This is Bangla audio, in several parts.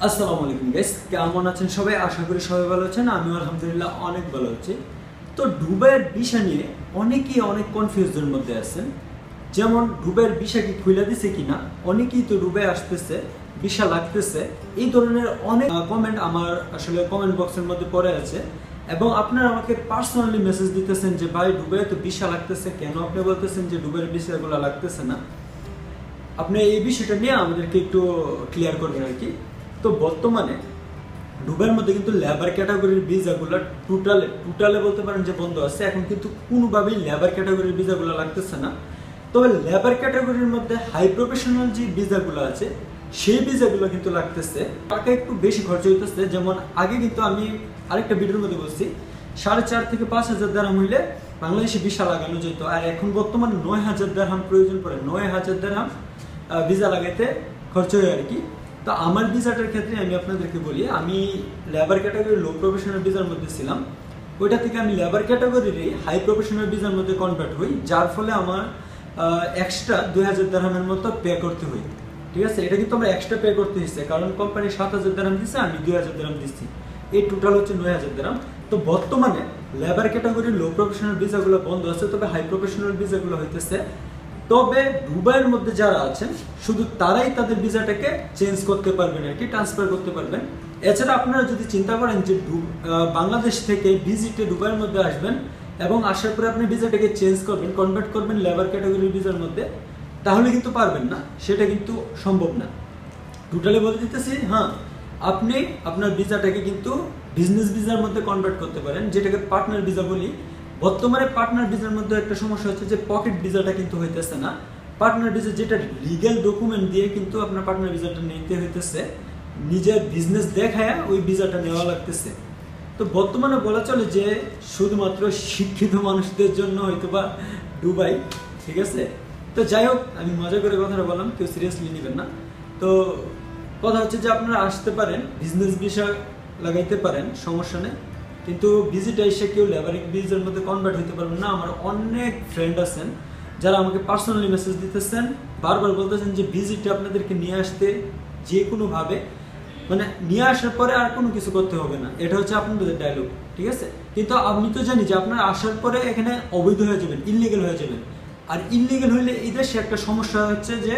আসসালামু আলাইকুম গাইস, কেমন আছেন সবাই? আশা করি সবাই ভালো আছেন। আমিও আলহামদুলিল্লাহ অনেক ভালো আছি। তো দুবাইয়ের ভিসা নিয়ে অনেকেই অনেক কনফিউজনের মধ্যে আছেন। যেমন দুবাইয়ের ভিসা কি খুলে দিছে কিনা, অনেকেই তো দুবাই আসতেছে, ভিসা লাগতেছে, এই ধরনের অনেক কমেন্ট আমার আসলে কমেন্ট বক্সের মধ্যে পড়ে আছে। এবং আপনারা আমাকে পার্সোনালি মেসেজ দিতেছেন যে ভাই দুবাইয়ে তো ভিসা লাগতেছে, কেন আপনি বলতেছেন যে দুবাইয়ের ভিসাগুলো লাগতেছে না? আপনি এই বিষয়টা নিয়ে আমাদেরকে একটু ক্লিয়ার করবেন আর কি। তো বর্তমানে দুবাইয়ের মধ্যে কিন্তু লেবার ক্যাটাগরির ভিসাগুলো টোটালে বলতে পারেন যে বন্ধ আছে। এখন কিন্তু কোনোভাবেই লেবার ক্যাটাগরির ভিসাগুলো লাগতেছে না। তবে লেবার ক্যাটাগরির মধ্যে হাই প্রফেশনাল যে ভিসাগুলো আছে সেই ভিসাগুলো কিন্তু লাগতেছে। টাকা একটু বেশি খরচ হইতেছে। যেমন আগে কিন্তু আমি আরেকটা ভিডিওর মধ্যে বলছি 4,500 থেকে 5,000 দিরহাম হইলে বাংলাদেশে ভিসা লাগানো যেত। আর এখন বর্তমানে 9,000 দিরহাম প্রয়োজন পড়ে। 9,000 দিরহাম ভিসা লাগাইতে খরচ হয় আর কি। তো আমার ভিসাটার ক্ষেত্রে আমি আপনাদেরকে বলি, আমি লেবার ক্যাটাগরি লো প্রফেশনাল ভিসার মধ্যে ছিলাম। ওইটা থেকে আমি লেবার ক্যাটাগরির হাই প্রফেশনাল ভিসার মধ্যে কনভার্ট হই, যার ফলে আমার এক্সট্রা 2,000 দিরহামের মতো পে করতে হয়। ঠিক আছে, এটা কিন্তু আমরা এক্সট্রা পে করতে হচ্ছে, কারণ কোম্পানি 7,000 দিরহাম দিচ্ছে, আমি 2,000 দিরহাম দিচ্ছি। এই টোটাল হচ্ছে 9,000 দিরহাম। তো বর্তমানে লেবার ক্যাটাগরির লো প্রফেশনাল ভিসাগুলো বন্ধ আছে, তবে হাই প্রফেশনাল ভিসাগুলো হইতেছে। তবে দুবাইয়ের মধ্যে যারা আছেন শুধু তারাই তাদের ভিসাটাকে চেঞ্জ করতে পারবেন আর কি, ট্রান্সফার করতে পারবেন। এছাড়া আপনারা যদি চিন্তা করেন যে বাংলাদেশ থেকে ভিজিটে দুবাইয়ের মধ্যে আসবেন এবং আসার পরে আপনি ভিসাটাকে চেঞ্জ করবেন, কনভার্ট করবেন লেবার ক্যাটাগরির ভিসার মধ্যে, তাহলে কিন্তু পারবেন না, সেটা কিন্তু সম্ভব না। টোটালি বলে দিতেছি, হ্যাঁ আপনি আপনার ভিসাটাকে কিন্তু বিজনেস ভিসার মধ্যে কনভার্ট করতে পারেন, যেটাকে পার্টনার ভিসা বলি। বর্তমানে পার্টনার ভিসার মধ্যে একটা সমস্যা হচ্ছে যে পকেট ভিসাটা কিন্তু হইতেছে না। পার্টনার ভিসা যেটা লিগ্যাল ডকুমেন্ট দিয়ে কিন্তু আপনার পার্টনার ভিসাটা নিতে হইতেছে, নিজের বিজনেস দেখায় ওই ভিসাটা নেওয়া লাগতেছে। তো বর্তমানে বলা চলে যে শুধুমাত্র শিক্ষিত মানুষদের জন্য হয়তো বা দুবাই, ঠিক আছে। তো যাই হোক, আমি মজা করে কথাটা বললাম, কেউ সিরিয়াসলি নেবেন না। তো কথা হচ্ছে যে আপনারা আসতে পারেন, বিজনেস ভিসা লাগাইতে পারেন, সমস্যা নেই। কিন্তু ভিজিট এসে কেউ লেবারিং ভিসার মধ্যে কনভার্ট হতে পারবেন না। আমার অনেক ফ্রেন্ড আছেন যারা আমাকে পার্সোনালি মেসেজ দিতেছেন, বারবার বলতেছেন যে ভিজিটে আপনাদেরকে নিয়ে আসতে যে কোনোভাবে, মানে নিয়ে আসার পরে আর কোনো কিছু করতে হবে না, এটা হচ্ছে আপনাদের ডায়লগ, ঠিক আছে। কিন্তু আমি তো জানি যে আপনারা আসার পরে এখানে অবৈধ হয়ে যাবেন, ইললিগেল হয়ে যাবেন। আর ইললিগেল হইলে এই দেশে একটা সমস্যা হচ্ছে যে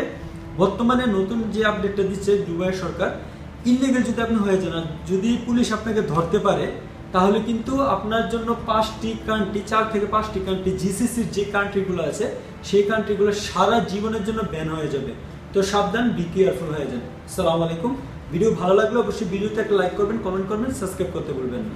বর্তমানে নতুন যে আপডেটটা দিচ্ছে দুবাই সরকার, ইললিগেল যদি আপনি হয়ে যান, যদি পুলিশ আপনাকে ধরতে পারে, তাহলে কিন্তু আপনার জন্য 5টি কান্ট্রি, 4 থেকে 5টি কান্ট্রি, জিসিসির যে কান্ট্রিগুলো আছে সেই কান্ট্রিগুলো সারা জীবনের জন্য ব্যান হয়ে যাবে। তো সাবধান, বি কেয়ারফুল হয়ে যান। আসসালামু আলাইকুম। ভিডিও ভালো লাগলে অবশ্যই ভিডিওতে একটা লাইক করবেন, কমেন্ট করবেন, সাবস্ক্রাইব করতে ভুলবেন না।